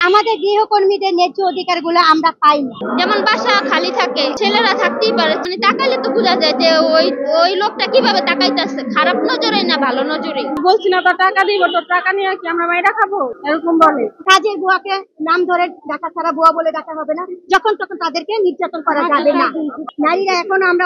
আমাদের গৃহকর্মীদের ন্যায্য অধিকারগুলো আমরা পাই না। যেমন বাসা খালি থাকে, ছেলেরা থাকতেই পারে, মানে তাকাইলে তো বোঝা যায় যে ওই লোকটা কিভাবে তাকাইতেছে, খারাপ নজরে না ভালো নজরে। বলছি না তো টাকা দিব, তো টাকা নিয়ে কি আমরা মাইরা খাবো, এরকম বলে। কাজের বুয়াকে নাম ধরে ডাকা ছাড়া বুয়া বলে ডাকা হবে না, যখন তখন তাদেরকে নির্যাতন করা যাবে না। নারীরা এখনো আমরা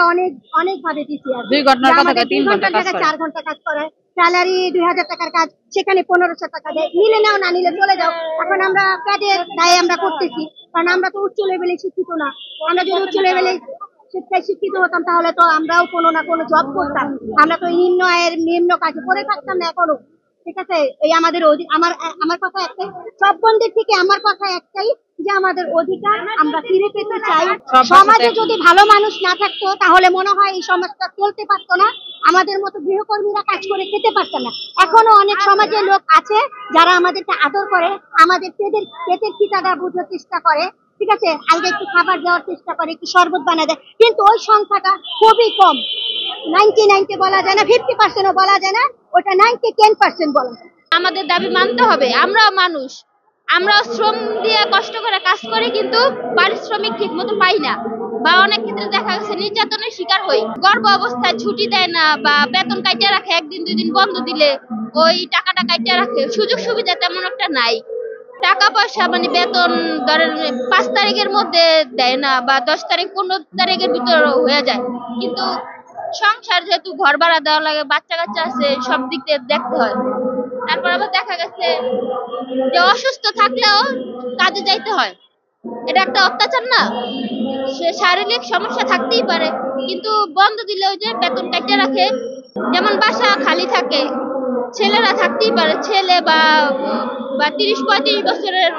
অনেক ভাবে পিছিয়ে আছি। 2 ঘন্টার কথা 3 ঘন্টা কাজ করে, 4 ঘন্টা কাজ করে, স্যালারি 2000 টাকার কাজ, সেখানে 1500 টাকা দেয়। নিলে নাও, না নিলে চলে যাও। এখন আমরা কাজের দায়ে আমরা করতেছি, কারণ আমরা তো উচ্চ লেভেলে শিক্ষিত না। আমরা যদি উচ্চ লেভেলে শিক্ষায় শিক্ষিত হতাম তাহলে তো আমরাও কোনো না কোনো জব করতাম। আমরা তো নিম্ন আয়ের নিম্ন কাজে করে থাকতাম না এখনো। ঠিক আছে, এই আমাদের আমার কথা একটাই, সব বন্ধের থেকে আমার কথা একটাই, যে আমাদের অধিকার আমরা ফিরে পেতে চাই। সমাজে যদি ভালো মানুষ না থাকতো তাহলে মনে হয় এই সমাজটা চলতে পারতো না, আমাদের মতো গৃহকর্মীরা কাজ করে খেতে পারতাম না। এখনো অনেক সমাজের লোক আছে যারা আমাদেরকে আদর করে, আমাদের পেটের খিদাটা বোঝার চেষ্টা করে। ঠিক আছে, আগে একটু খাবার দেওয়ার চেষ্টা করে, একটু শরবত বানা দেয়, কিন্তু ওই সংখ্যাটা খুবই কম। 99 বলা যায় না, 50% বলা যায় না, ওটা 10% বলা যায়। আমাদের দাবি মানতে হবে। আমরা মানুষ, আমরা শ্রম দিয়ে কষ্ট করে কাজ করি, কিন্তু পারিশ্রমিক ঠিক মতো পাই না, বা অনেক ক্ষেত্রে দেখা গেছে নির্যাতনের শিকার হই। গর্ভ অবস্থায় ছুটি দেয় না, বা বেতন কাইটে রাখে, 1 দিন 2 দিন বন্ধ দিলে ওই টাকাটা কাইটে রাখে। সুযোগ সুবিধা তেমন একটা নাই। টাকা পয়সা মানে বেতন ধরেন 5 তারিখের মধ্যে দেয় না, বা 10 তারিখ 15 তারিখের ভিতর হয়ে যায়, কিন্তু সংসার যেহেতু ঘর ভাড়া দেওয়া লাগে, বাচ্চা কাচ্চা আছে, সব দিক দিয়ে দেখতে হয়। তারপর আবার দেখা গেছে যে অসুস্থ থাকলেও কাজে যাইতে হয়। এটা একটা অত্যাচার না? সে শারীরিক সমস্যা থাকতেই পারে, কিন্তু বন্ধ দিলে ওই যে বেতন কাটতে রাখে। যেমন বাসা খালি থাকে, ছেলেরা থাকতেই পারে, ছেলে বা 30-35 বছরের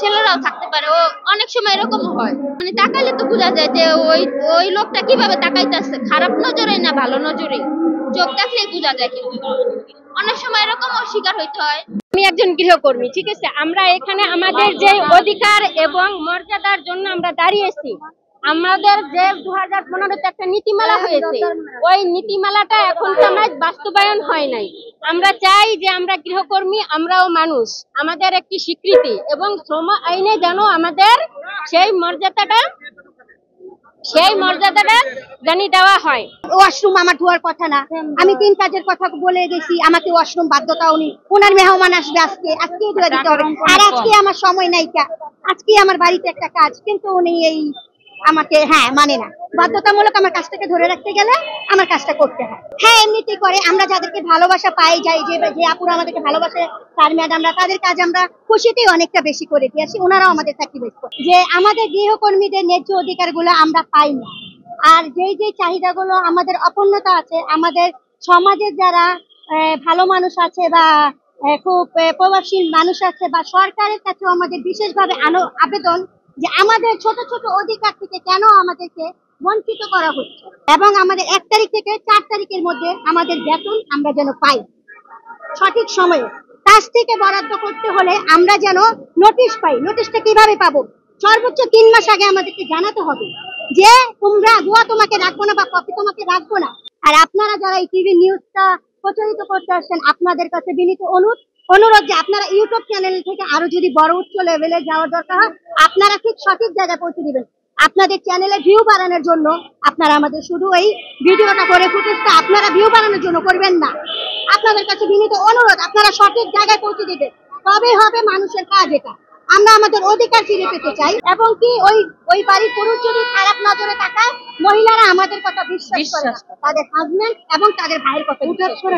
ছেলেরাও থাকতে পারে। ও অনেক সময় এরকম হয়, মানে তাকাইলে তো বোঝা যায় যে ওই লোকটা কিভাবে তাকাইতেছে, খারাপ নজরে না ভালো নজরে। চোখ দেখলে বোঝা যায়, কিন্তু অনেক সময় এরকম শিকার হইতে হয়। আমি একজন গৃহকর্মী, ঠিক আছে, আমরা এখানে আমাদের যে অধিকার এবং মর্যাদার জন্য আমরা দাঁড়িয়েছি। আমাদের যে 2015-তে একটা নীতিমালা হয়েছে, ওই নীতিমালাটা এখন সমাজ বাস্তবায়ন হয় নাই। আমরা চাই যে আমরা গৃহকর্মী, আমরাও মানুষ, আমাদের একটি স্বীকৃতি এবং শ্রম আইনে যেন আমাদের সেই মর্যাদাটা জানি দেওয়া হয়। ওয়াশরুম আমার ধোয়ার কথা না, আমি 3 কাজের কথা বলে গেছি, আমাকে ওয়াশরুম বাধ্যতা উনি, ওনার মেহমান আসবে, আজকে ধুয়ে দিতে হবে, আর আজকে আমার সময় নাই, আজকে আমার বাড়িতে একটা কাজ, কিন্তু উনি এই আমাকে মানে না, বাধ্যতামূলক আমার কাজটাকে ধরে রাখতে গেলে আমার কাজটা করতে হয়। এমনিতেই করে। আমরা যাদেরকে ভালোবাসা পাই যাই, যে আপুরা আমাদেরকে ভালোবাসে, তার ম্যাডামরা, তাদের কাজ আমরা খুশিতেই অনেকটা বেশি করে দিয়ে আসি, ওনারাও আমাদের স্যাক্রিফাইস করে। যে আমাদের গৃহকর্মীদের ন্যায্য অধিকারগুলো আমরা পাই না, আর যেই চাহিদাগুলো আমাদের অপূর্ণতা আছে, আমাদের সমাজের যারা ভালো মানুষ আছে, বা খুব প্রভাবশীল মানুষ আছে, বা সরকারের কাছেও আমাদের বিশেষভাবে আবেদন যে আমাদের ছোট ছোট অধিকার থেকে কেন আমাদেরকে বঞ্চিত করা হচ্ছে, এবং আমাদের 1 তারিখ থেকে 4 তারিখের মধ্যে আমাদের বেতন আমরা যেন পাই সঠিক সময়ে। কাজ থেকে বরাদ্দ করতে হলে আমরা যেন নোটিশ পাই। নোটিশটা কিভাবে পাবো? সর্বোচ্চ 3 মাস আগে আমাদেরকে জানাতে হবে যে তোমরা বুয়া তোমাকে রাখবো না, বা কপি তোমাকে রাখবো না। আর আপনারা যারা এই টিভি নিউজটা প্রচারিত করতে আসছেন, আপনাদের কাছে বিনীত অনুরোধ যে আপনারা ইউটিউব চ্যানেল থেকে আরো যদি বড় উচ্চ লেভেলে যাওয়ার দরকার হয়, আপনারা ঠিক সঠিক জায়গায় পৌঁছে দিবেন। আপনাদের চ্যানেলে ভিউ বাড়ানোর জন্য আপনারা আমাদের শুধু এই ভিডিওটা করে, ফুটেজটা আপনারা ভিউ বাড়ানোর জন্য করবেন না। আপনাদের কাছে বিনীত অনুরোধ, আপনারা সঠিক জায়গায় পৌঁছে দিবেন, তবে হবে মানুষের কাজ। এটা আমরা আমাদের অধিকার ফিরে পেতে চাই, এবং কি ওই বাড়ির পুরুষ যদি খারাপ নজরে তাকায়, মহিলারা আমাদের কথা বিশ্বাস করে, তাদের হাজবেন্ড এবং তাদের ভাইয়ের কথা বিশ্বাস করে।